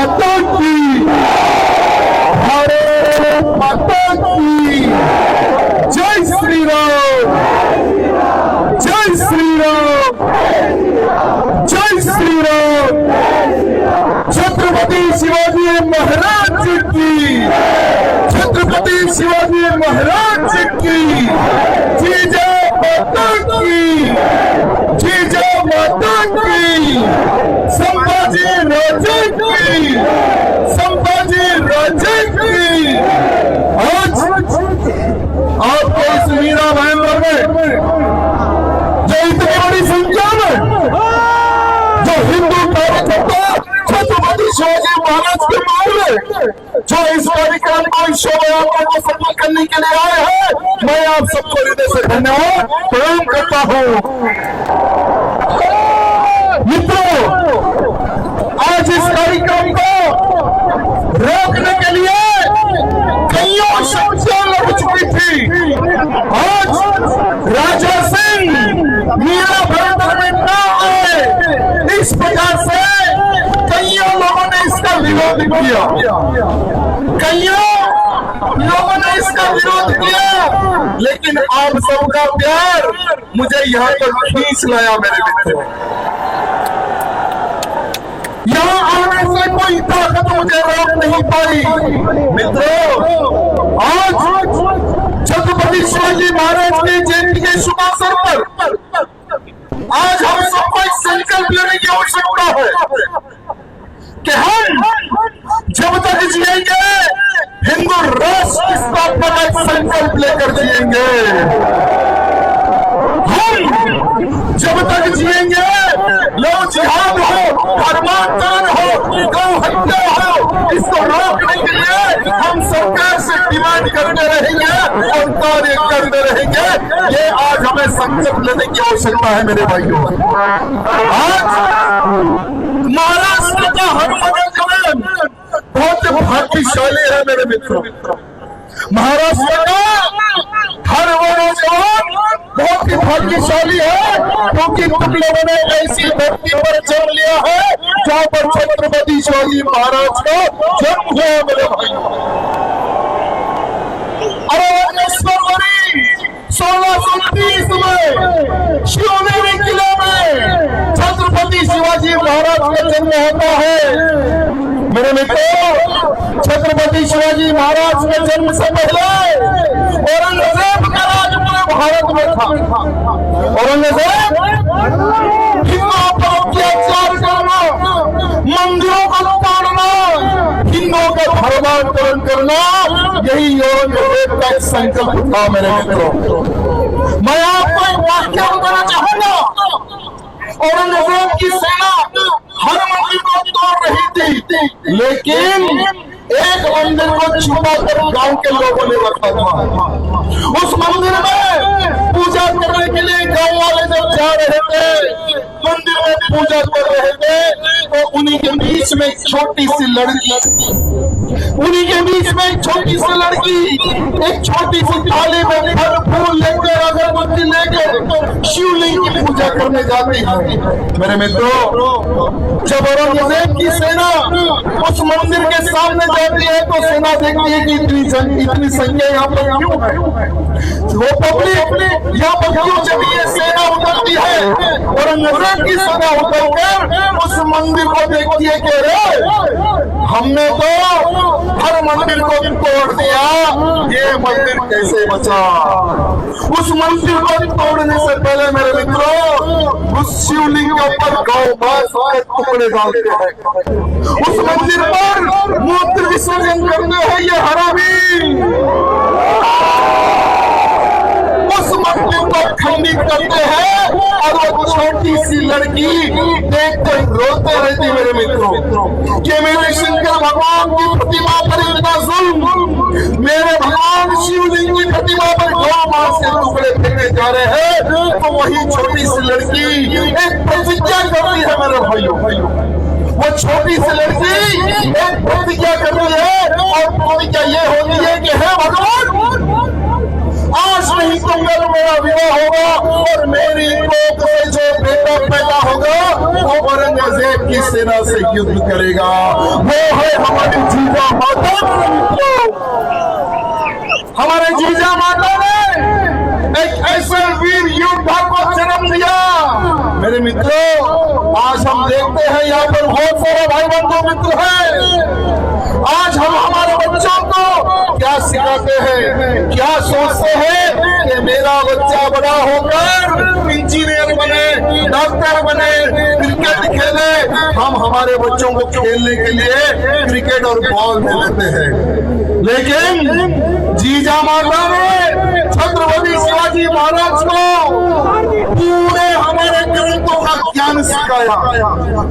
माता की, भारत माता की जय श्री राम, जय श्री राम, जय श्री राम। छत्रपति शिवाजी महाराज की, छत्रपति शिवाजी महाराज की जय जय माता की, जय जय माता की। संभाजी राजे की, संभाजी राजे की। आज आपको इस मीरा भाईंदर में जो इतनी बड़ी संख्या में जो हिंदू कार्यकर्ता छत्रपति शिवाजी महाराज के मामले जो इस कार्यक्रम को, इस शोभा यात्रा को सफल करने के लिए आए हैं, मैं आप सबको हृदय से धन्यवाद प्रणाम करता हूं। मित्रों, आज इस कार्यक्रम को रोकने के लिए कईयों शक्तियां लग चुकी थी। आज राजा सिंह मीरा भाईंदर में न आए, इस प्रकार से कईयों लोगों ने इसका विरोध किया, कईयों लोगों ने इसका विरोध किया, लेकिन आप सबका प्यार मुझे यहाँ पर खींच लाया मेरे मित्रों। यहाँ आने से कोई ताकत मुझे रोक नहीं पाई। मित्रों, आज छत्रपति शिवाजी महाराज की जयंती के शुभ अवसर पर आज हम सबको एक संकल्प लेने की आवश्यकता है कि हम जब तक जिएंगे हिंदू राष्ट्र की स्थापना का एक संकल्प लेकर जिएंगे। हम जब तक जिएंगे, लोग जिहाद हो, धर्मांतरण हो, गौ हत्या हो, इसको रोकने के लिए हम सरकार से डिमांड करते रहेंगे और कार्य करते रहेंगे। ये आज हमें संकल्प लेने की आवश्यकता है मेरे भाइयों। आज महाराष्ट्र का हनुमान जवान बहुत भाग्यशाली है मेरे मित्रों। महाराष्ट्र का हर वो नौजवान बहुत ही भाग्यशाली है, क्योंकि तुम लोगों ने ऐसी धरती पर जन्म लिया है जहां पर छत्रपति शिवाजी महाराज का जन्म हुआ मेरे भाई। और 1630 में शिवनेरी किले में छत्रपति शिवाजी महाराज का जन्म होता है मेरे मित्रों। छत्रपति शिवाजी महाराज के जन्म से पहले औरंगजेब का राज पूरे भारत में था। औरंगजेब हिंदुओं पर अत्याचार करना, मंदिरों को तोड़ना, हिंदुओं का धर्मांतरण करना, यही औरंगजेब का एक संकल्प था मेरे मित्रों। मैं आपको एक वाक्य बताना चाहूंगा। औरंगजेब की सेना हर मंदिर को तोड़ रही थी, लेकिन एक मंदिर को छुपा कर गांव के लोगों ने रखा था। उस मंदिर में पूजा करने के लिए गांव वाले जब जा रहे थे, मंदिर में पूजा कर रहे थे, तो उन्हीं के बीच में एक छोटी सी लड़की, उन्हीं के बीच में एक छोटी सी लड़की एक छोटी सी थाली में फल फूल लेकर, अगरबत्ती लेकर शिवलिंग की पूजा करने जाती है मेरे मित्रों। जब औरंगजेब की सेना उस मंदिर के सामने जाती है तो सेना देखती है कि इतनी संख्या यहाँ पर क्यों है, वो पब्लिक यहाँ पर क्यों जमी है। सेना उतरती है, औरंगजेब की सेना उतरकर उस मंदिर को देखती है कि अरे हमने तो हर मंदिर को तोड़ दिया, ये मंदिर कैसे बचा। उस मंदिर को तोड़ने से पहले मेरे मित्रों उस शिवलिंग के ऊपर गौ मांस के टुकड़े डालते हैं, उस मंदिर पर मूत्र विसर्जन करते हैं ये हरामी। उस मंदिर को खंडित करते हैं और वो छोटी सी लड़की देखकर रोते रहती मेरे मित्रों कि मेरे शंकर भगवान की प्रतिमा पर इतना जुल्म, मेरे भगवान शिवलिंग की प्रतिमा पर गौ मांस के टुकड़े फेंके जा रहे हैं। तो वही छोटी सी लड़की एक प्रतिज्ञा करती है मेरे भाइयों। वो छोटी सी लड़की एक प्रतिज्ञा करती है और प्रतिज्ञा ये होती है कि हे भगवान, आज नहीं तो कल मेरा विवाह होगा और मेरी कोख से जो बेटा पैदा होगा वो औरंगजेब की सेना से युद्ध करेगा। वो है हमारी जीजा माता। हमारे जीजा माता ने एक ऐसे वीर योद्धा को जन्म दिया। मेरे मित्रों, आज हम देखते हैं यहाँ पर बहुत सारे भाई बंधु मित्र हैं। आज हम हमारे बच्चों को क्या सिखाते हैं, क्या सोचते हैं कि मेरा बच्चा बड़ा होकर इंजीनियर बने, डॉक्टर बने, क्रिकेट खेले। हम हमारे बच्चों को खेलने के लिए क्रिकेट और बॉल दे देते हैं, लेकिन जीजा माता ने छत्रपति शिवाजी महाराज को पूरे हमारे ग्रंथों का ज्ञान सिखाया,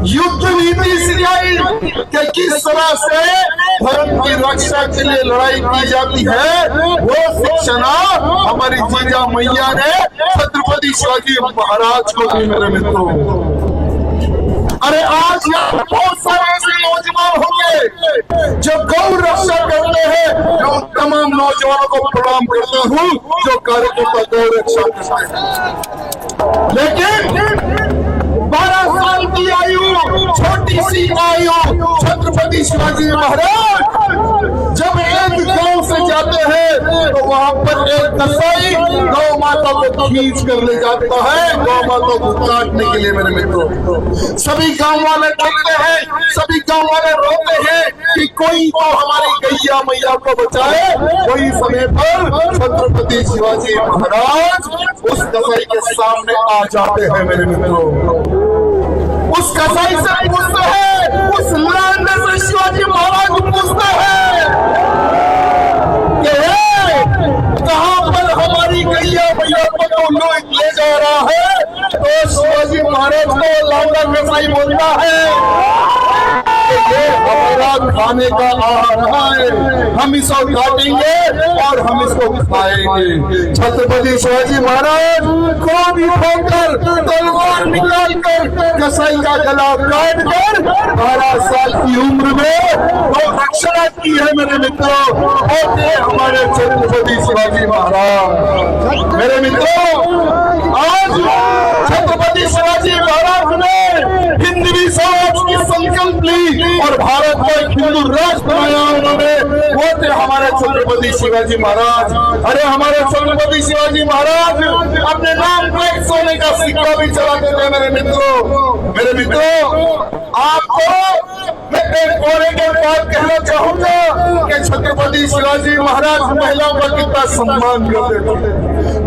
युद्ध नीति सिखाई कि किस तरह से धर्म की रक्षा के लिए लड़ाई की जाती है। वो शिक्षण हमारी जीजा मैया ने छत्रपति शिवाजी महाराज को दी। मेरे मित्रों, अरे आज यहाँ बहुत सारे ऐसे नौजवान होंगे जो गौ रक्षा करते हैं। मैं उन तमाम नौजवानों को प्रणाम करता हूँ जो कार्यकर्ता गौ रक्षा करते हैं। लेकिन 12 साल की आयु, छोटी सी आयु, छत्रपति शिवाजी महाराज जब एक गांव से जाते हैं तो वहां पर एक कसाई गौ माता को खींच कर ले जाता है गौ माता को काटने के लिए। मेरे मित्रों, सभी गांव वाले डरते हैं, सभी गांव वाले रोते हैं कि कोई तो हमारी गैया मैया को बचाए। वही समय पर छत्रपति शिवाजी महाराज उस कसाई के सामने आ जाते हैं। मेरे मित्रों, उस कसाई से पूछते हैं, उस लड़ने से शिवाजी महाराज पूछते हैं कि कहां पर हमारी गैया मैया को तो लोग ले जा रहा है। तो शिवाजी महाराज को लौंडा कसाई बोलता है ये हमारा खाने का आहार है, हम इसको काटेंगे और हम इसको खाएंगे। छत्रपति शिवाजी महाराज को भी खोकर तलवार निकाल कर कसाई का गला काट कर 12 साल की उम्र में वो रक्षा की है। मेरे मित्रों, होते हमारे छत्रपति शिवाजी महाराज। मेरे मित्रों, आज छत्रपति शिवाजी महाराज ने हिंदवी स्वराज की संकल्प ली और भारत को एक हिंदू राष्ट्र बनाया उन्होंने। वो थे हमारे छत्रपति शिवाजी महाराज। अरे हमारे छत्रपति शिवाजी महाराज अपने नाम पर एक सोने का सिक्का भी चलाते थे। मेरे मित्रों, आपको मैं एक और एक बात कहना चाहूंगा कि छत्रपति शिवाजी महाराज महिलाओं का कितना सम्मान करते थे,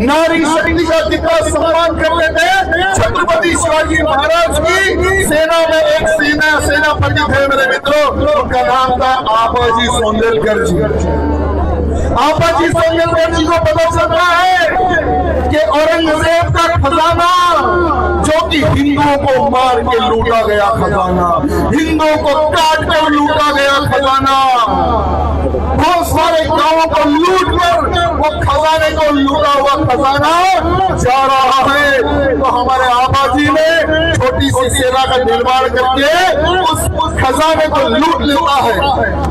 नारी शक्ति का कितना सम्मान करते थे। छत्रपति शिवाजी महाराज की सेना में एक सेनापति थे। मेरे मित्रों, उनका नाम था आबाजी सौंदरकर जी। आबाजी सौंदरकर जी को पता चलता है कि औरंगजेब का खजाना, जो कि हिंदुओं को मार के लूटा गया खजाना, हिंदुओं को काट कर लूटा गया खजाना, बहुत सारे गांवों को लूट कर वो खजाने को लूटा हुआ खजाना जा रहा है। तो हमारे आबाजी ने छोटी सी सेना का निर्माण करके उस खजाने को लूट लेता है।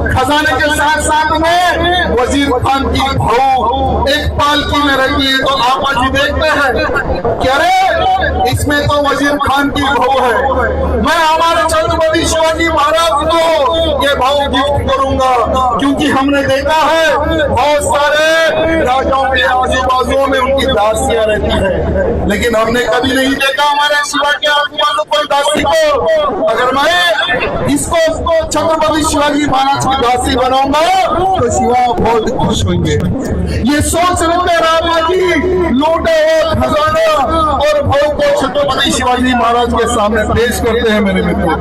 खजाने के साथ साथ में वजीर खान की बहू एक पालकी में रहती है। तो आबाजी देखते हैं कि अरे इसमें तो वजीर खान की बहू है, मैं हमारे छत्रपति शिवाजी महाराज को ये बहू गिफ्ट करूंगा, क्योंकि हमने देखा है बहुत सारे राजाओं के आजू बाजू में उनकी दासियां रहती है, लेकिन हमने कभी नहीं देखा हमारे शिवा के आजू बाजू कोई दासी को। अगर मैं इसको छत्रपति शिवाजी महाराज की दासी बनाऊंगा तो शिवा बहुत खुश होंगे। ये सोच रहे रामाजी लूटे हुए खजाना और भाव को छत्रपति शिवाजी महाराज के सामने पेश करते हैं। मेरे मित्रों,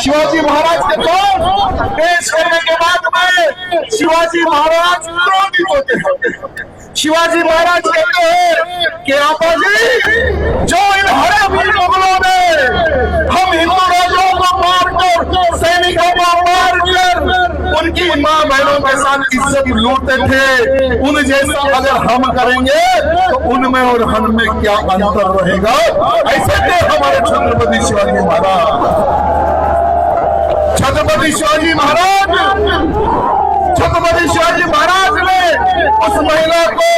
शिवाजी महाराज के पास पेश करने के बाद में शिवाजी महाराज क्रोधित होते हैं। शिवाजी महाराज कहते हैं कि आपाजी, जो इन हरे वीर मुगलों ने हम हिंदू राजाओं को मारकर, सैनिकों को मारकर उनकी माँ बहनों के साथ इज्जत लूटते थे, उन जैसा अगर हम करेंगे तो उनमें और हम में क्या अंतर रहेगा। ऐसे थे हमारे छत्रपति शिवाजी महाराज। छत्रपति शिवाजी महाराज छत्रपति शिवाजी महाराज ने उस महिला को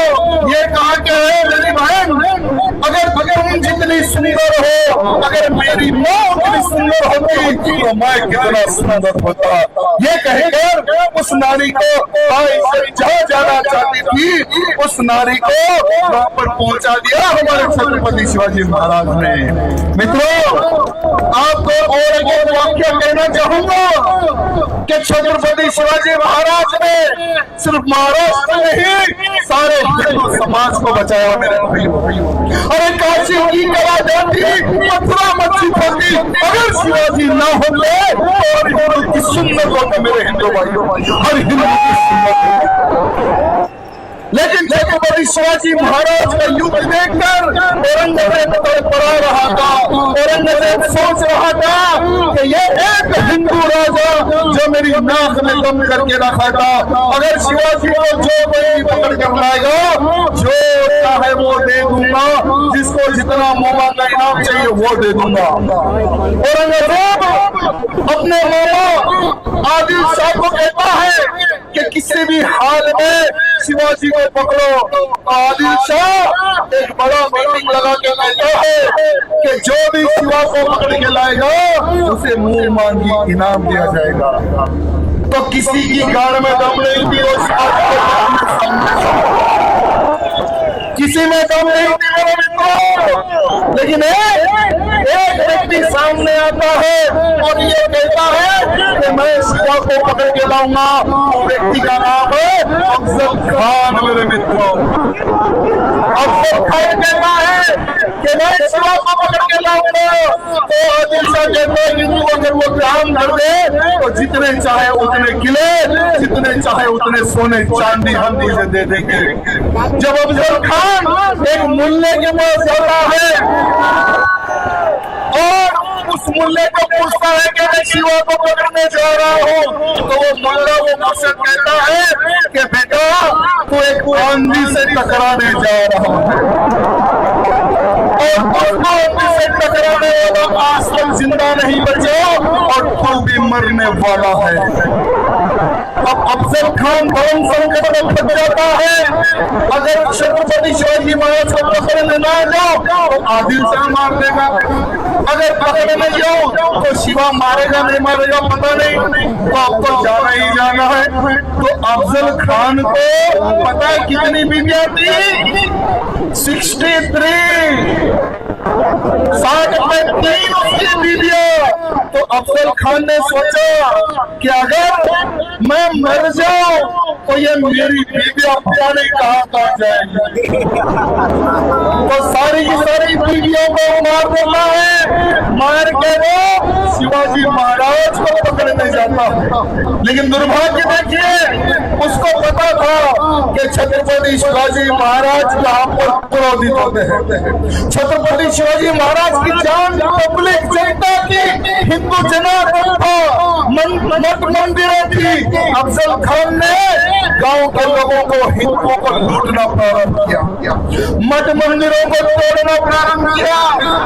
ये कहा कि मेरी बहन, अगर तुम जितनी सुंदर हो, अगर मेरी माँ उतनी सुंदर होती तो मैं कितना सुंदर होता। ये कहकर उस नारी को जहाँ जाना चाहती थी उस नारी को वहां पर पहुंचा दिया हमारे छत्रपति शिवाजी महाराज ने। मित्रों, आपको और एक वाक्य कहना चाहूंगा कि छत्रपति शिवाजी महाराज ने सिर्फ महाराष्ट्र नहीं सारे हिंदू समाज को बचाया मेरे भाइयों। अरे काशी की कला जाती, मथुरा मस्जिद होती, अगर शिवाजी ना होते और हिंदू की सुन्नत होती मेरे हिंदू भाइयों, हर हिंदू की सुन्नत। लेकिन छत्रपति शिवाजी महाराज का युद्ध देखकर औरंगजेब पड़ा रहा था। औरंगजेब सोच रहा था कि ये एक हिंदू राजा जो मेरी नाक में दम करके रखा था, अगर शिवाजी को जो कोई पकड़ कर लाएगा, जो चाहे वो दे दूंगा, जिसको जितना मामा का इनाम चाहिए वो दे दूंगा। औरंगजेब अपने मामा आदिल शाह को कहता है कि किसी भी हाल में शिवाजी को पकड़ो। आदिल शाह एक बड़ा मीटिंग लगा के कहता है कि जो भी शिवा को पकड़ के लाएगा उसे मुंह मांगी इनाम दिया जाएगा। तो किसी की गाड़ में दम नहीं थी, किसी में दम नहीं थी मेरे मित्रों, लेकिन एक व्यक्ति सामने आता है और ये कहता है कि मैं शिवा को पकड़ के लाऊंगा। व्यक्ति का नाम है अफजल खान मेरे मित्रों। अफजल खान कहता है कि मैं शिवा को पकड़ के लाऊंगा। तो आदिल शाह कहते हैं हिंदू अगर वो काम कर दे तो जितने चाहे उतने किले, जितने चाहे उतने सोने चांदी हम तुझे दे देंगे। जब अफजल खान एक मुल्ले के पास जाता है और उस मुल्ले को पूछता है कि मैं शिवा को पकड़ने जा रहा हूँ, तो वो मुल्ला वो मुझसे कहता है कि बेटा तू एक आंधी से टकराने जा रहा है और उसको आंधी से टकराने वाला आज तक जिंदा नहीं बचा और तू भी मरने वाला है। अब अफजल खान धर्म संकट में फंस जाता है। अगर छत्रपति शिवाजी महाराज को पकड़ने ना जाओ तो आदिल शाह मार देगा, अगर पकड़ने नहीं जाओ तो शिवा मारेगा नहीं मारेगा पता नहीं, तो आपको जाना ही जाना है। तो अफजल खान को पता है कितनी बीवियां थी? 63, 60 में 3 उसकी बीवियां। तो अफजल खान ने सोचा कि अगर मैं मर जाऊं तो ये मेरी बीवियां पता नहीं कहाँ जाएंगी। तो सारी की सारी बीवियों को मार देता है, मार के वो शिवाजी महाराज को पकड़ने जाता है। लेकिन दुर्भाग्य देखिए, उसको पता था कि छत्रपति शिवाजी महाराज यहाँ पर क्रोधित होते हैं। छत्रपति शिवाजी महाराज की जान पब्लिक जनता की, हिंदू जनार्दन था, मठ मंदिरें थी। अफजल खान ने गांव के लोगों को, हिंदुओं को लूटना प्रारंभ किया, मठ मंदिरों को तोड़ना प्रारंभ किया,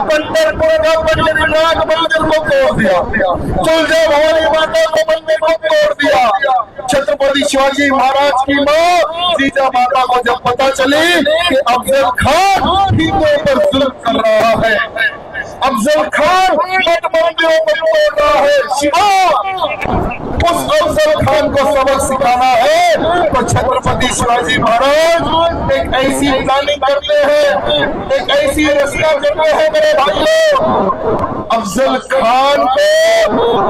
पंढरपुर का पंढरीनाथ मंदिर को तोड़ दिया, तुलजा भवानी माता के मंदिर को तोड़ दिया। छत्रपति शिवाजी महाराज की माँ जीजा माता को जब पता चली कि अफजल खान हिंदुओं पर जुल्म कर रहा है, अफजल खान मठ मंदिरों को तोड़ रहा है, शिवा उस अफजल खान को सबक सिखाना है, तो छत्रपति शिवाजी महाराज एक ऐसी प्लानिंग करते हैं, एक ऐसी रचना करते हैं मेरे भाइयों। अफजल खान को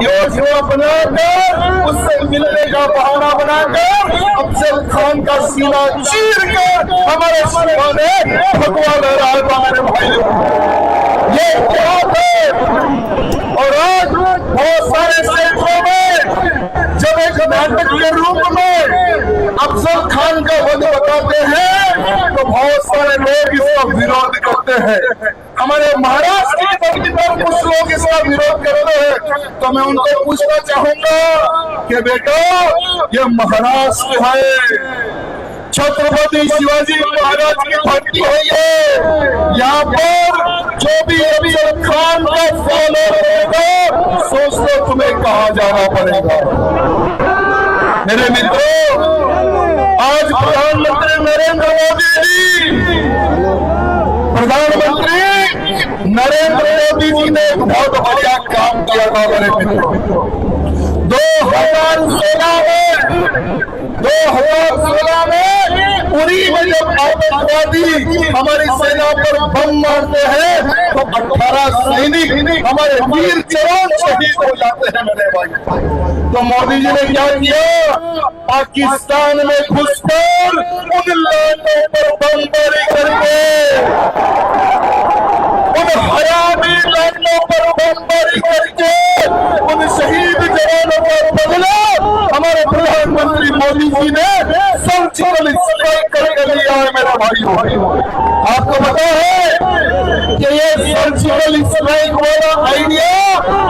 योजना बनाकर, उससे मिलने का बहाना बनाकर अफजल खान का सीना चीर कर हमारे शिवा ने भगवा लहराया था मेरे भाइयों। ये इतिहास है। और आज बहुत सारे क्षेत्रों में जब एक नाटक के रूप में अफजल खान का वध बताते हैं तो बहुत सारे लोग इसका विरोध करते हैं। हमारे महाराष्ट्र की धरती पर कुछ लोग इसका विरोध करते हैं, तो मैं उनको पूछना चाहूंगा कि बेटा ये महाराष्ट्र है, छत्रपति शिवाजी महाराज की धरती है ये। यहाँ पर जो भी अफजल खान का फॉलो करेगा, सोच लो तुम्हें कहाँ जाना पड़ेगा। मेरे मित्रों, आज प्रधानमंत्री नरेंद्र मोदी जी ने एक बहुत बढ़िया काम किया था मेरे मित्रों। 2016 में उरी में जब आतंकवादी हमारी सेना पर बम मारते हैं तो 18 सैनिक हमारे वीर जवान शहीद हो जाते हैं मेरे भाई। तो मोदी जी ने क्या किया, पाकिस्तान में घुसकर उन लाशों पर बमबारी करके, उन हरामी लाशों पर बमबारी करके उन शहीद जवानों का बदला हमारे प्रधानमंत्री मोदी जी ने सर्जिकल स्ट्राइक करके लिया है मेरे भाइयों। आपको पता है कि ये सर्जिकल स्ट्राइक वाला आइडिया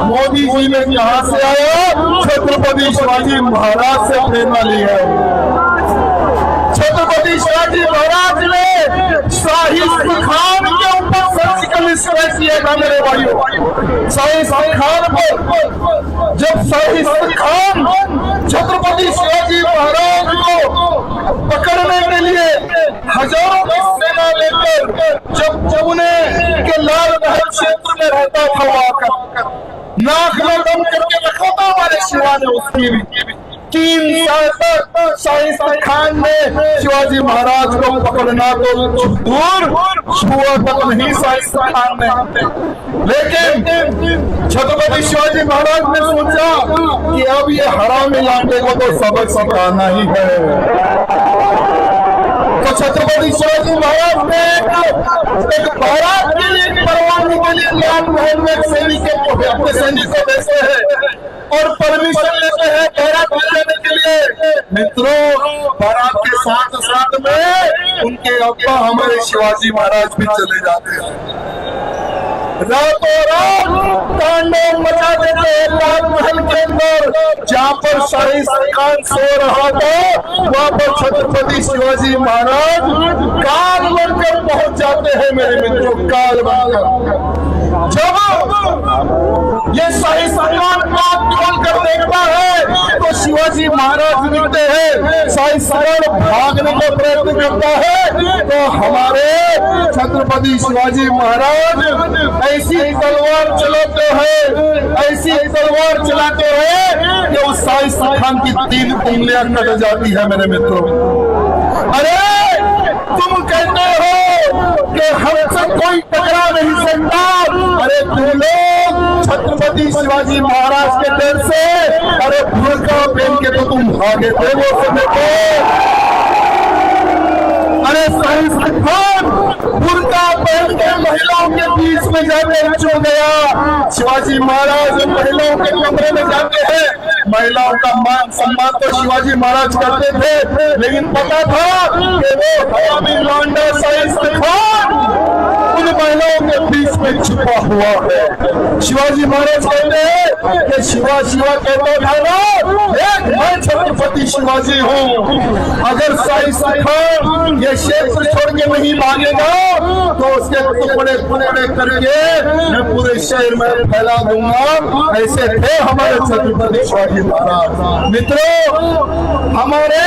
मोदी जी ने कहां से आया? छत्रपति शिवाजी महाराज से प्रेरणा ली है। छत्रपति शिवाजी महाराज ने शाही खान के ऊपर सर्जिकल स्ट्राइक किया था मेरे भाइयों। शाही खान पर जब शाही खान छत्रपति शिवाजी महाराज को पकड़ने के लिए हजारों की सेना लेकर जब उन्हें के लाल महल क्षेत्र में रहता था, वहां नाक में दम करके रखा था हमारे शिवा ने। उसकी भी 3 साल तक शाही खान ने शिवाजी महाराज को पकड़ना तो दूर छुआ तक नहीं शाही खान ने। लेकिन छत्रपति शिवाजी महाराज ने सोचा कि अब ये हरामी लांडे को तो सबक सिखाना ही है। तो छत्रपति शिवाजी महाराज ने एक बारात के लिए, परवाने के लिए लाल महल में अपने सैनिकों देते हैं और परमिशन लेते हैं बारात जाने के लिए। मित्रों, बारात के साथ साथ में उनके अब्बा हमारे शिवाजी महाराज भी चले जाते हैं। रातों रात तांडव मचा देते हैं लाल महल के अंदर। जहाँ पर शाही खान सो रहा था वहाँ पर छत्रपति शिवाजी महाराज काल बनकर पहुंच जाते हैं मेरे मित्रों, काल बनकर। जब ये शाही खान आंख खोल कर देखता है तो शिवाजी महाराज दिखते हैं। शाही खान भागने का प्रयत्न करता है तो हमारे छत्रपति शिवाजी महाराज ऐसी तलवार चलाते हैं, ऐसी तलवार चलाते हैं कि उस शाही खान की 3 उंगलियां कट जाती है मेरे मित्रों। अरे तुम कहते हो कि हमसे कोई टकरा नहीं सकता, अरे तुम लोग छत्रपति शिवाजी महाराज के डर से अरे बुर्का पहन के तो तुम भागे थे वो समय को। अरे शाही खान बुर्का पहन के महिलाओं के बीच में जाके छो गया। शिवाजी महाराज महिलाओं के कमरे में जाते हैं, महिलाओं का मान सम्मान तो शिवाजी महाराज करते थे, लेकिन पता था कि वो हरामी लौंडा शाही खान उन महिलाओं के बीच में छुपा हुआ है। शिवाजी महाराज कहते हैं कि शिवा शिवा कहता था ना, मैं छत्रपति शिवाजी हूँ। अगर शाही खान ये क्षेत्र छोड़ के नहीं भागेगा तो उसके टुकड़े टुकड़े करके मैं पूरे शहर में फैला दूंगा। ऐसे थे हमारे छत्रपति शिवाजी महाराज। मित्रों, हमारे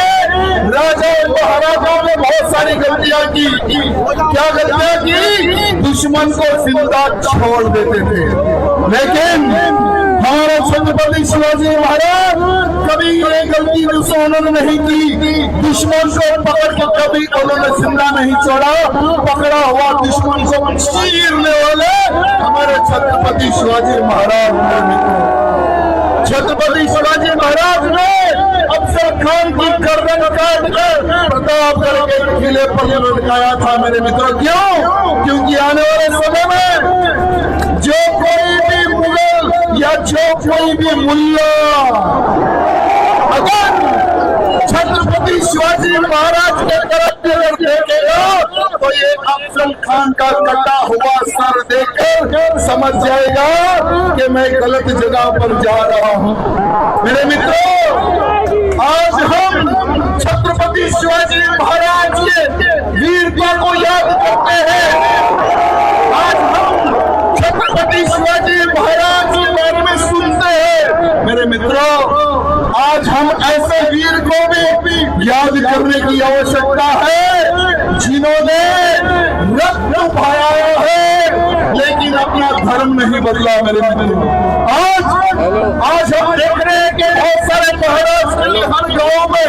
राजा महाराजाओं ने बहुत सारी गलतियां की। क्या गलतियां की? दुश्मन को जिंदा छोड़ देते थे, लेकिन हमारे छत्रपति शिवाजी महाराज कभी ये गलती उन्होंने नहीं की। दुश्मन को पकड़ के कभी उन्होंने जिंदा नहीं छोड़ा। पकड़ा हुआ दुश्मन को चीरने वाले हमारे छत्रपति शिवाजी महाराज ने। छत्रपति शिवाजी महाराज ने अफजल खान की गर्दन काट कर प्रतापगढ़ के किले पर लटकाया था मेरे मित्रों। क्यों? क्योंकि आने वाले समय में जो कोई भी मुगल या जो कोई भी मुल्ला अगर छत्रपति शिवाजी महाराज के तरफ देखेगा तो ये अफजल खान का कटा हुआ सर देखकर समझ जाएगा कि मैं गलत जगह पर जा रहा हूँ। मेरे मित्रों, आज हम छत्रपति शिवाजी महाराज के वीरता को याद करते हैं। आज हम छत्रपति शिवाजी महाराज के बारे में सुनते हैं। मेरे मित्रों, आज हम ऐसे वीर को भी याद करने की आवश्यकता है जिन्होंने रक्त बहाया है लेकिन अपना धर्म नहीं बदला। मेरे मित्रों, आज हम देख रहे हैं कि बहुत सारे महाराष्ट्र के हर गांव में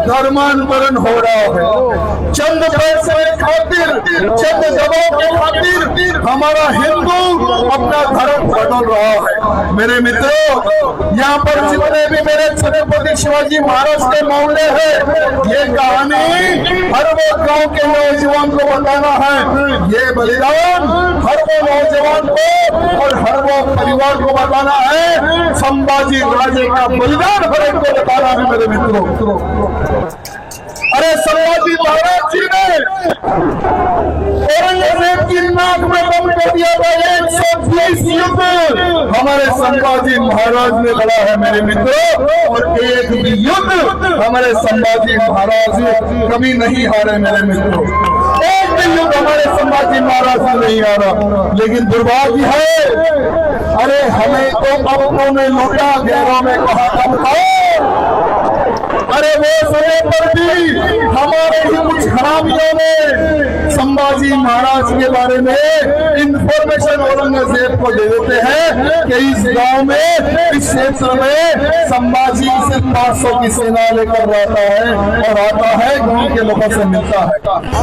धर्मांतरण हो रहा है। चंद पैसे के खातिर, चंद दबाव के खातिर हमारा हिंदू अपना धर्म बदल रहा है। मेरे मित्रों, यहाँ पर जितने भी मेरे छत्रपति शिवाजी महाराज के मामले हैं, ये कहानी हर वो गांव के नौजवान को बताना है। ये बलिदान हर वो नौजवान को और हर वो परिवार को बताना है। संभाजी राजे का बलिदान हर एक को बताना है। मेरे मित्रों, अरे संभाजी महाराज जी ने औरंगजेब की नाक में दम कर दिया था। 120 युद्ध हमारे संभाजी महाराज ने लड़ा है। मेरे मित्रों, और एक भी युद्ध हमारे संभाजी महाराज कभी नहीं हारे। मेरे मित्रों, एक भी युद्ध हमारे संभाजी महाराज से नहीं हारा। लेकिन दुर्भाग्य है, अरे हमें तो अपनों ने लूटा, गैरों में कहा था। अरे वो समय पर भी हमारे ही कुछ हरामियों ने संभाजी महाराज के बारे में इंफॉर्मेशन औरंगजेब को दे देते हैं कि इस गांव में, इस क्षेत्र में संभाजी सिर्फ 500 की सेना लेकर आता है और आता है गांव के लोगों से मिलता है।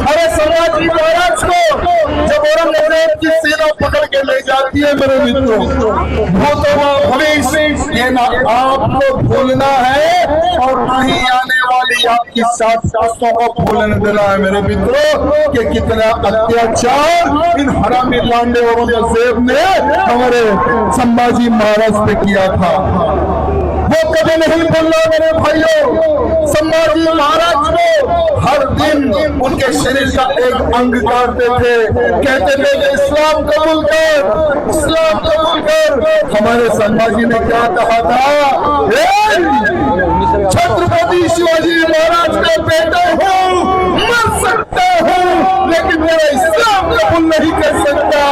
अरे संभाजी महाराज को जब औरंगजेब की सेना पकड़ के ले जाती है, मेरे मित्रों, भूतों भविष्य ये ना आपको भूलना है और ना ही आने वाली आपकी सासों को भूलने देना है। मेरे मित्रों, कि कितना अत्याचार इन हरामी लांडे औरंगजेब ने हमारे संभाजी महाराज पे किया था, वो कभी नहीं भूलना। मेरे भाइयों, संभाजी महाराज को हर दिन उनके शरीर का एक अंग काटते थे, कहते थे कि इस्लाम कबूल कर, इस्लाम कबूल कर। हमारे संभाजी ने क्या कहा था? छत्रपति शिवाजी महाराज का बेटा हूँ, मर सकता हूँ लेकिन मेरा इस्लाम कबूल नहीं कर सकता।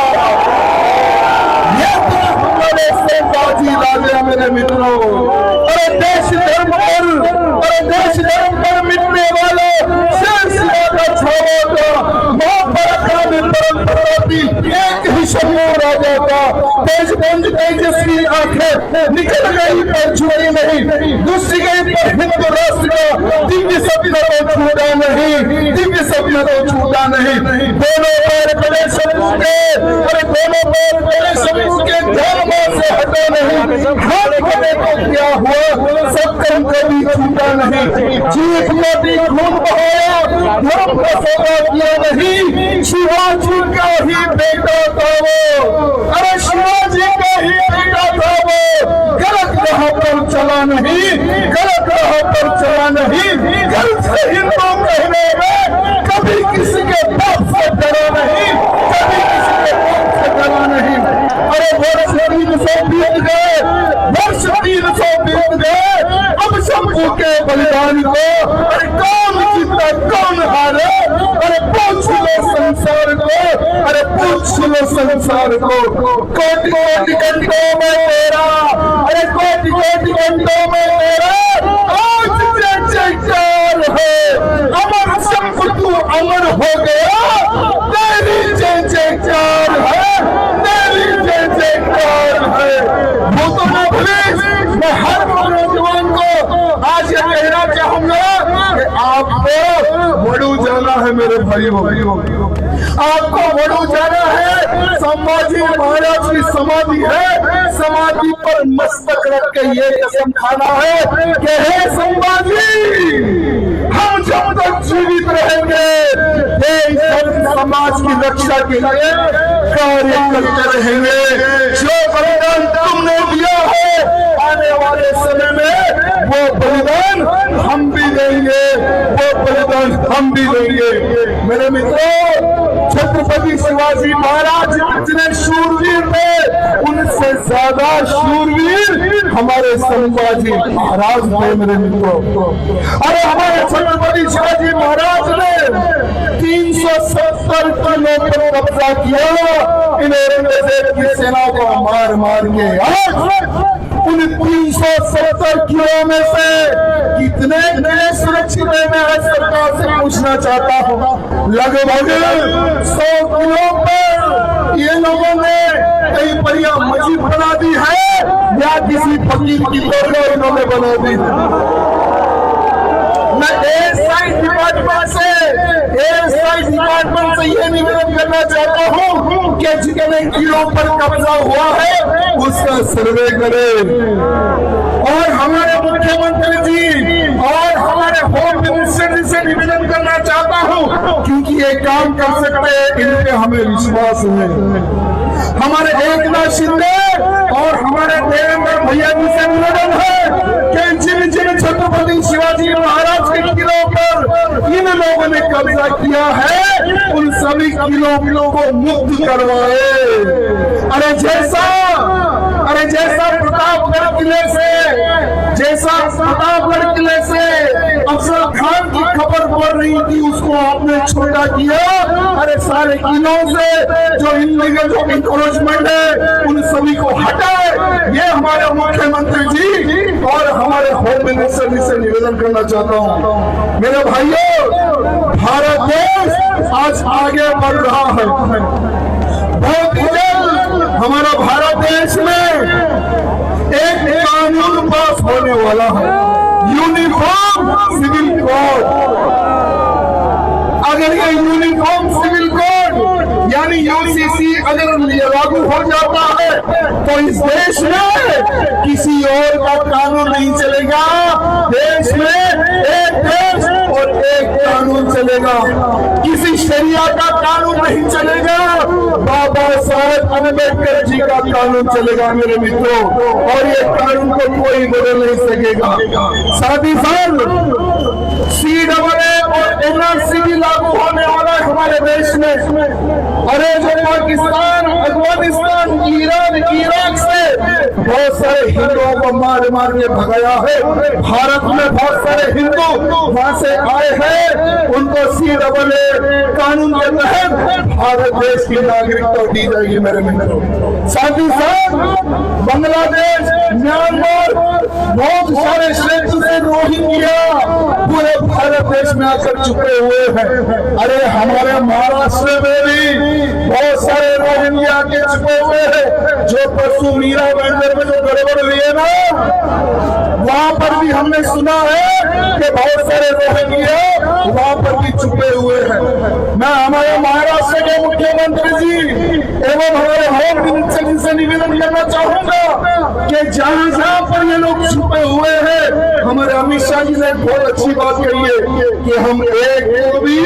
ये तो हमारे संभाजी राजा। मेरे मित्रों, अरे देश धर्म पर मिटने वाले शेर शिवा का छावा का महापराक्रमी परम प्रतापी एक ही शंभू राजा का तेजगंज तेजस्वी आंखें निकल गई पर छुई नहीं, दूसरी गई पर हिंदू राष्ट्र का दिव्य सपना तो छूटा नहीं, दिव्य सपना तो छूटा नहीं। दोनों पैर बड़े शंभू के, अरे दोनों पैर बड़े शंभू के धर्म से हटा नहीं। हाथ बने तो क्या हुआ, सब कर्म कभी छूटा नहीं। जीत मोटी खून बहाया, धर्म का सौदा किया नहीं। शिवाजी का ही बेटा था वो, अरे शिवाजी का ही बेटा था वो। गलत राह पर चला नहीं, गलत राह पर चला नहीं। गलत से हिंदू कहने में कभी किसी के बाप से डरा नहीं, कभी किसी के बाप से डरा नहीं। अरे वर्ष 300 बीत गए, वर्ष 300 बीत गए, अब शंभू के बलिदान को अरे कौन जीता कौन हारे? अरे पूछ लो संसार को, अरे पूछ लो संसार को। कोटि कोटि घंटों में तेरा, अरे कोटि कोटि घंटों में तेरा आज जय जयकार है। अमर शंभू तू अमर हो गया, तेरी जय जयकार है, तेरी जय जयकार है। भूतों में पुलिस, मैं हर नौजवान को आज ये कहना चाहूंगा कि आपको वडू जाना है। मेरे भाइयों, आपको वडू जाना है। संभाजी महाराज की समाधि है, समाधि पर मस्तक रख के ये कसम खाना है कि हे संभाजी, हम जब तक जीवित रहेंगे समाज की रक्षा के लिए कार्य करते रहेंगे। जो बलिदान तुमने दिया है, आने वाले समय में वो बलिदान हम भी देंगे, वो बलिदान हम भी देंगे। मेरे मित्रों, छत्रपति शिवाजी महाराज जितने शूरवीर थे, उनसे ज्यादा शूरवीर हमारे संभाजी महाराज थे। मेरे मित्रों, अरे हमारे छत्रपति शिवाजी महाराज ने 370 किलो पर कब्जा किया इन औरंगजेब की सेना को मार मार के। आज उन 370 किलो में से कितने नए सुरक्षित में है सरकार से पूछना चाहता हूँ। लगभग 100 किलो पर ये लोगों ने कई बढ़िया मस्जिद बना दी है या किसी फकीर की दरगाह इन्होंने बना दी है। मैं एक्साइज डिपार्टमेंट से ये निवेदन करना चाहता हूँ कि जितने किलो पर कब्जा हुआ है उसका सर्वे करें और हमारे मुख्यमंत्री जी और हमारे होम मिनिस्टर जी से निवेदन करना चाहता हूँ, क्योंकि ये काम कर सकते हैं, इन पे हमें विश्वास है। हमारे एकनाथ शिंदे और हमारे देवेंद्र भैया जी से निवेदन है कि जिन जिन छत्रपति शिवाजी महाराज के किलों पर इन लोगों ने कब्जा किया है उन सभी किलों को मुक्त करवाए। अरे जैसा प्रतापगढ़ किले से अफजल खान की खबर पड़ रही थी उसको आपने छोटा किया। अरे सारे किलों से जो इनलीगल जो इंक्रोचमेंट है उन सभी को हटाए। ये हमारे मुख्यमंत्री जी और हमारे होम मिनिस्टर जी से निवेदन करना चाहता हूँ। मेरे भाइयों, भारत देश आज आगे बढ़ रहा है। बहुत ही जल्द हमारा भारत देश में एक कानून पास होने वाला है, यूनिफॉर्म सिविल कोड। अगर ये यूनिफॉर्म सिविल कोड यानी यूसीसी अगर लागू हो जाता है तो इस देश में किसी और का कानून नहीं चलेगा। देश में एक देश और एक कानून चलेगा, किसी शरिया का कानून नहीं चलेगा, बाबा साहेब अम्बेडकर जी का कानून चलेगा मेरे मित्रों, और ये कानून को कोई बदल नहीं सकेगा। साथ ही साथ CAA और NRC भी लागू होने वाला है हमारे देश में। अरे जो पाकिस्तान, अफगानिस्तान, ईरान, इराक से बहुत सारे हिंदुओं को मार मार के भगाया है, भारत में बहुत सारे हिंदू वहां से आए हैं, उनको CAA कानून के तहत भारत देश की नागरिकता दी जाएगी मेरे मित्रों। साथ ही साथ बांग्लादेश, म्यांमार, बहुत सारे क्षेत्र से रोहिंग्या पूरे भारत देश में आकर चुके हुए हैं। अरे हमारे महाराष्ट्र में भी बहुत सारे रोहिंग्या के छुपे हुए हैं। जो परसों मीरा बैंडर में जो गड़बड़ हुई है ना, वहां पर भी हमने सुना है कि बहुत सारे रोहिंग्या वहां पर भी छुपे हुए हैं। मैं हमारे महाराष्ट्र के मुख्यमंत्री जी एवं हमारे होम मिनिस्टर जी से निवेदन करना चाहूंगा कि जहां जहां पर ये लोग छुपे हुए हैं, हमारे अमित शाह जी ने बहुत अच्छी बात कही है कि हम एक को भी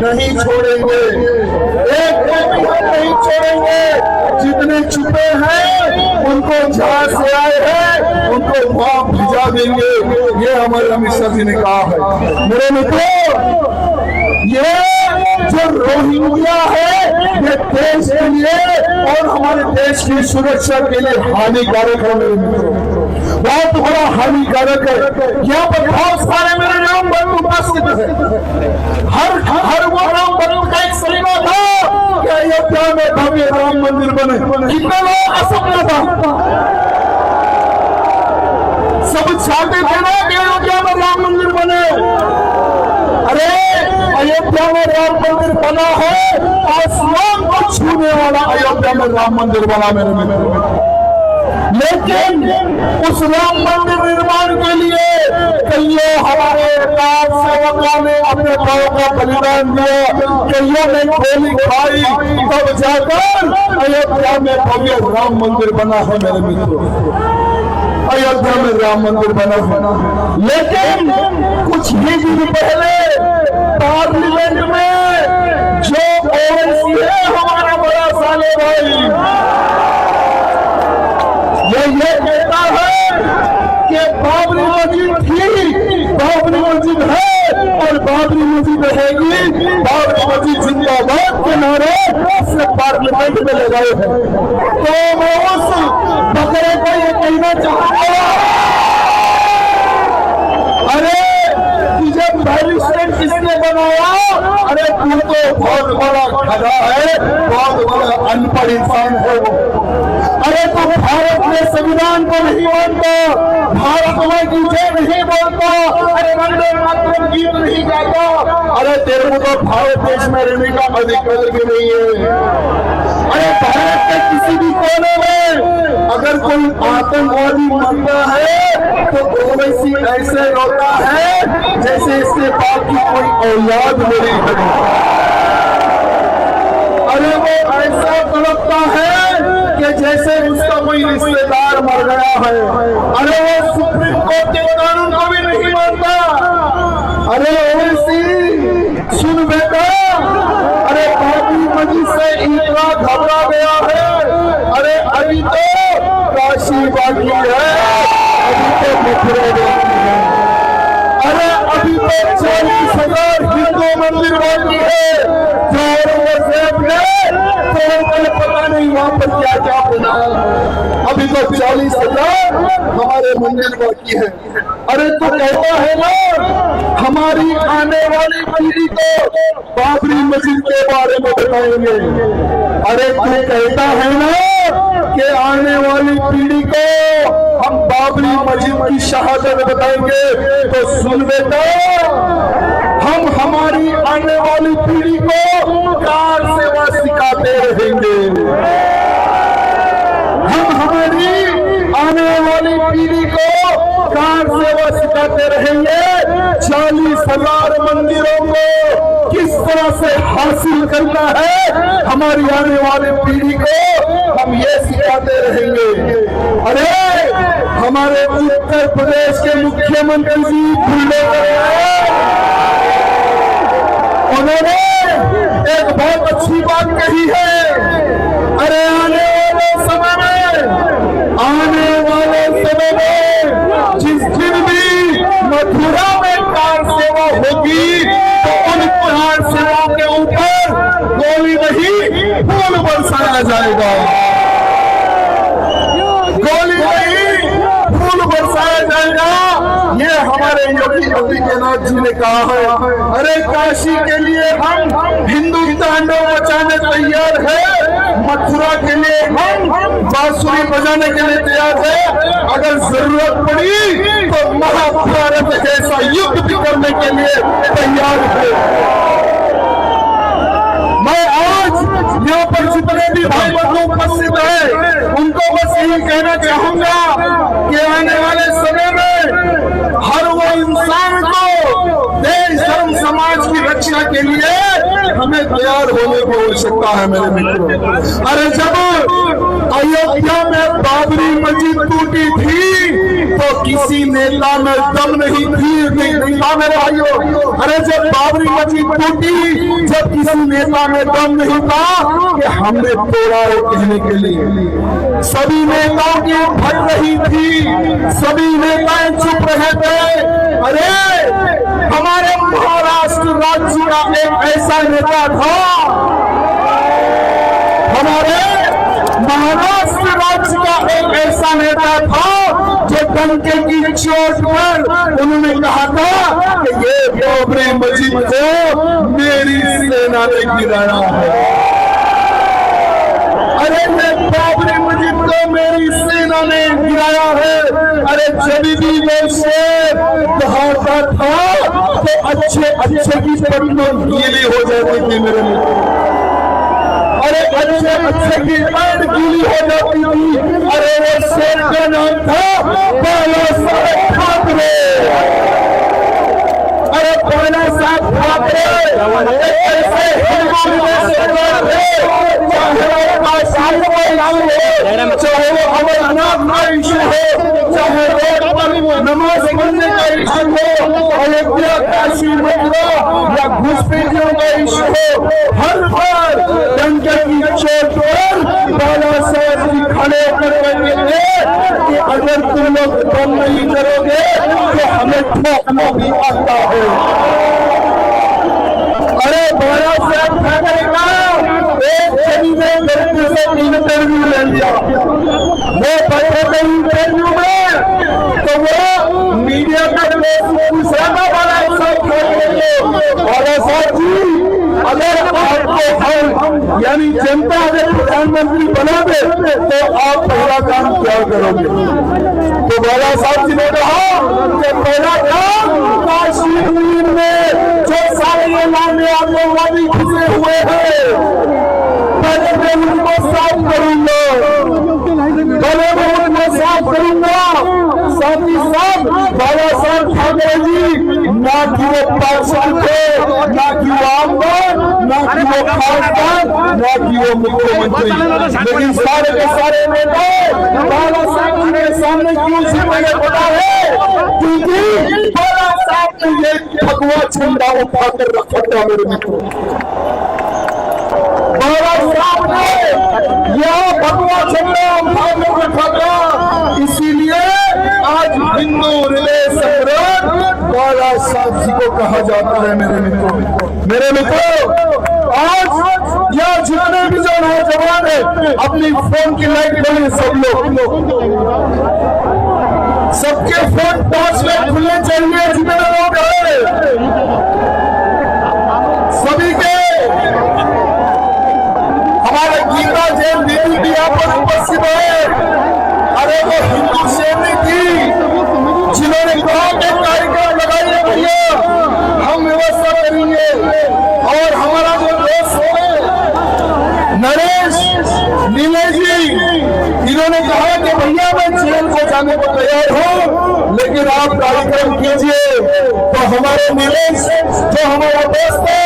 नहीं छोड़ेंगे, एक को भी हम नहीं छोड़ेंगे। जितने छुपे हैं उनको जहां से आए हैं उनको वहां भिजा देंगे, ये हमारे अमित शाह जी ने कहा है। मेरे मित्रों, ये जो रोहिंग्या है ये देश के लिए और हमारे देश की सुरक्षा के लिए हानिकारक है मेरे मित्रों, बहुत बड़ा हानिकारक है। यहाँ पर बहुत सारे मेरे राम भक्त उपस्थित है। हर वो राम भक्त का एक सपना था कि अयोध्या में भव्य राम मंदिर बने। कितने लोग का सपना था? सब चाहते थे ना कि अयोध्या में राम मंदिर बने। अरे अयोध्या में राम मंदिर बना है, आसमान को छूने वाला अयोध्या में राम मंदिर बना मेरे मित्रों। लेकिन उस राम मंदिर निर्माण के लिए कईयों हमारे सेवकों ने अपने भाव का बलिदान दिया, कईयों ने गोली खाई, तब जाकर अयोध्या में भव्य राम मंदिर बना है मेरे मित्रों। अयोध्या में राम मंदिर बना है। लेकिन कुछ ही दिन पहले पार्लियामेंट में जो ओवैसी है हमारा बड़ा साले भाई, ये कहता है कि बाबरी मस्जिद थी, बाबरी मस्जिद है और बाबरी मस्जिद रहेगी, बाबरी मस्जिद जिंदाबाद के नारे से पार्लियामेंट में लगाए हैं। तो मैं उस बकरे को ये कहना चाहूंगा, अरे तुझे बैरिस्टर किसने बनाया? अरे तू तो बहुत बड़ा गधा है, बहुत बड़ा अनपढ़ इंसान है वो। अरे तो भारत में संविधान को नहीं मानता, भारत में गीते नहीं बोलता, अरे वंदे मातरम गीत नहीं गाता, अरे तेरे को तो भारत देश में रहने का अधिकार भी नहीं है। अरे भारत के किसी भी कोने में अगर कोई आतंकवादी मरता है तो ओवैसी ऐसे रोता है जैसे इसके बाप की कोई औलाद मेरी है। अरे वो ऐसा तड़पता है कि जैसे उसका कोई रिश्तेदार मर गया है। अरे वो सुप्रीम कोर्ट के कानून को भी नहीं मानता। अरे ओवैसी सुन बेटा, अरे बाबरी मस्जिद से इतना घबरा गया है। अरे अभी तो काशी बाकी है, अभी तो मथुरा बाकी है। अरे अभी तो 40,000 हिंदू मंदिर बाकी है जो औरंगजेब ने तो पता नहीं वहां पर क्या क्या बनाया। अभी तो 40,000 हमारे मंदिर बाकी है। अरे तो कहता है ना हमारी आने वाली पीढ़ी को बाबरी मस्जिद के बारे में बताएंगे। अरे तू कहता है ना कि आने वाली पीढ़ी को हम बाबरी मस्जिद की शहादत बताएंगे, तो सुन बेटा, हम हमारी आने वाली पीढ़ी को कार सेवा सिखाते रहेंगे। हम हमारी आने वाली पीढ़ी को कार सेवा सिखाते रहेंगे। 40,000 मंदिरों को किस तरह से हासिल करना है हमारी आने वाली पीढ़ी को हम ये सिखाते रहेंगे। अरे हमारे उत्तर प्रदेश के मुख्यमंत्री जी भूले गए हैं, उन्होंने एक बहुत अच्छी बात कही है। अरे आने वाले समय में जिस दिन भी मथुरा में कार सेवा होगी तो उन कार सेवा के ऊपर गोली नहीं फूल बरसाया जाएगा। गोली नहीं फूल बरसाया जाएगा, ये हमारे योगी आदित्यनाथ जी ने कहा है। अरे काशी के लिए हम हिंदू तांडव मचाने तैयार है, मथुरा के लिए हम बांसुरी बजाने के लिए तैयार है। अगर जरूरत पड़ी तो महाभारत जैसा युद्ध भी करने के लिए तैयार है। मैं आज यहाँ पर जितने भी भाई बंधु उपस्थित है उनको बस यही कहना चाहूंगा कि आने वाले समय में हर वो इंसान को देश धर्म समाज की रक्षा के लिए हमें तैयार होने की आवश्यकता है मेरे मित्रों। अरे जब अयोध्या में बाबरी मस्जिद टूटी थी तो किसी नेता में दम नहीं थी मेरे भाइयों। अरे जब बाबरी मस्जिद टूटी, जब किसी नेता में दम नहीं था कि हमने तोड़ा है कहने के लिए। सभी नेताओं की फट रही थी, सभी नेताएं चुप रहे थे। अरे हमारे महाराष्ट्र राज्य का एक ऐसा नेता था, हमारे महाराष्ट्र राज्य का एक ऐसा नेता था जो डंके की चोट पर उन्होंने कहा था कि ये बाबरी मस्जिद को मेरी सेना ने गिराया है। अरे ये बाबरी मस्जिद को मेरी सेना ने गिराया है। अरे जब भी मैं शेर दहाड़ता था तो अच्छे की पत्नी गीली हो जाती थी मेरे मित्र। अरे अच्छे की पैंट गीली हो जाती थी। अरे वो शेर का नाम था बाला साहेब ठाकरे। अरे बाला साहेब ठाकरे ऐसे चाहे वो अमरनाथ का इशू हो, चाहे रोड पर नमाज पढ़ने का इशू हो, अयोध्या काशी मथुरा या घुसपैठियों का इशू हो, हर बार डंके की चोट पर बाला साहेब जी खड़े होकर कहते थे कि अगर तुम लोग बंद नहीं करोगे तो हमें ठोकना भी आता है। अरे बाला साहेब ठाकरे का एक छवि में लड़के से इंटरव्यू ले लिया। वो बैठे थे इंटरव्यू में तो वो मीडिया का पूछ रहा था बाला साहेब ठाकरे को, बाला साहब जी अगर आपको हम यानी जनता अगर प्रधानमंत्री बना दे तो आप पहला काम क्या करोगे? तो बाला साहब जी ने कहा कि पहला काम काश्मीर में जो सारे इलाके आतंकवादी घुसे हुए हैं पहले मैं उनको साफ करूंगा, पहले मैं उनको साफ करूंगा। साथ ही साथ बाला साहब ठाकरे जी ना कि वो पार्षद थे, ना कि वो आमदार, ना कि वो खासदार, ना कि वो मुख्यमंत्री, लेकिन सारे के सारे नेता बाला साहब जी के सामने क्यों से मुझे पता है क्योंकि बाला साहब ने ये भगवा झंडा उठाकर रखा था मेरे मित्रों। बाला साहब ने यह भगवा झंडा उठाकर रखा था, इसीलिए आज हिंदू हृदय सम्राट बाला साहब जी को कहा जाता है। मेरे मित्रों आज यह जितने भी जो नौजवान है अपनी फोन की लाइट बने, सब लोग सबके फोन 5 मिनट खुलने चाहिए। जितने लोग हैं सभी के हमारे गीता जैन दीदी भी यहाँ पर उपस्थित है। अरे वो हिंदू सेना थी जिन्होंने कहा कि कार्यक्रम लगाइए भैया, हम व्यवस्था करेंगे। और हमारा जो दोस्त है नरेश नीले जी, इन्होंने कहा कि भैया मैं जेल को जाने को तैयार हूँ लेकिन आप कार्यक्रम कीजिए। तो हमारे नीलेश जो हमारा दोस्त है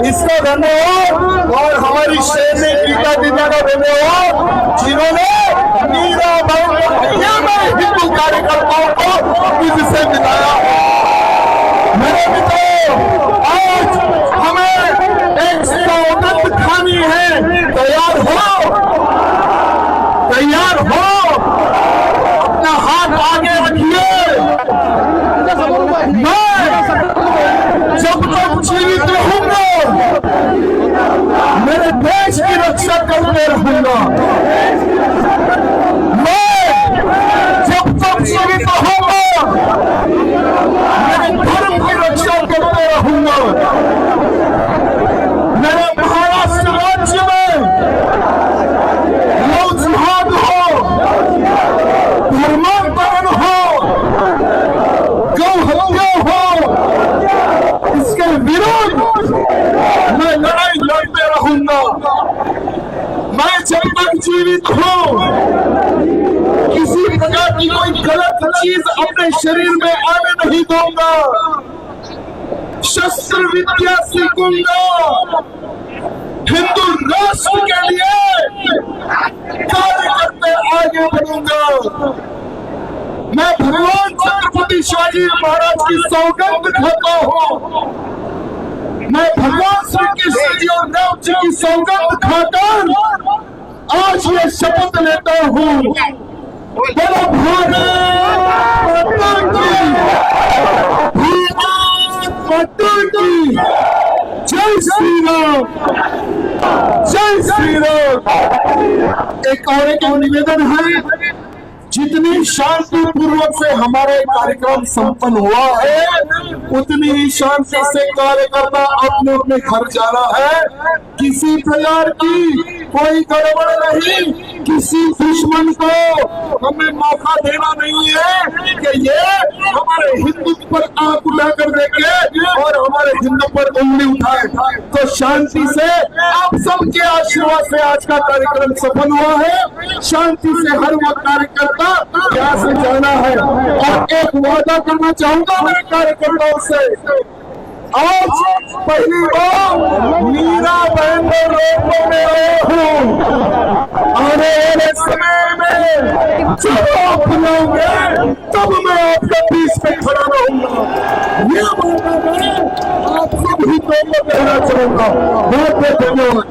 इसका धन्यवाद, और हमारी शेरनी गीता दीदा का धन्यवाद जिन्होंने हिंदू कार्यकर्ताओं को अपनी से मिलाया। मेरे मित्रों आज हमें एक सौगंध खानी है, तैयार हो, तैयार हो, अपना हाथ आगे रखिए। मैं जब तक जीवित रहूंगा मेरे देश की रक्षा करते रहूंगा। जीवित रहूंगा मेरे धर्म की रक्षा करते रहूंगा। मेरे महाराष्ट्र राज्य में लौजहाद हो, धर्मांतरण हो, गौ हत्या हो, इसके विरुद्ध मैं लड़ाई लड़ते रहूंगा। मैं जब तक जीवित हूं किसी प्रकार की कोई गलत चीज अपने शरीर में आने नहीं दूंगा। शस्त्र विद्या सीखूंगा, हिंदू राष्ट्र के लिए कार्य करते आगे बढ़ूंगा। मैं भगवान छत्रपति शिवाजी महाराज की सौगंध खाता हूँ। मैं भगवान श्री कृष्ण जी और राम जी की सौगंध खाकर आज ये शपथ लेता हूँ। बोलो भारत माता की, भारत माता की, जय श्री राम, जय श्री राम। एक और एक निवेदन है, जितनी शांति पूर्वक से हमारे कार्यक्रम संपन्न हुआ है उतनी ही शांति से कार्यकर्ता अपने अपने घर जाना है। किसी प्रकार की कोई गड़बड़ नहीं, किसी दुश्मन को हमें मौका देना नहीं है कि ये हमारे हिंदू पर आंख उठाकर देखे और हमारे हिंदू पर उंगली उठाए। तो शांति से आप सबके आशीर्वाद से आज का कार्यक्रम सफल हुआ है। शांति से हर वो कार्यकर्ता यहाँ से जाना है। और एक वादा करना चाहूंगा मेरे कार्यकर्ताओं से, आज पहली बार मीरा बहन को रोकने में आया हूँ। आने वाले समय में जब आप बुलाओगे तब मैं आपके बीच में खड़ा रहूंगा। ये वादा मैं आप सभी को कहना चाहूंगा। बहुत बहुत धन्यवाद।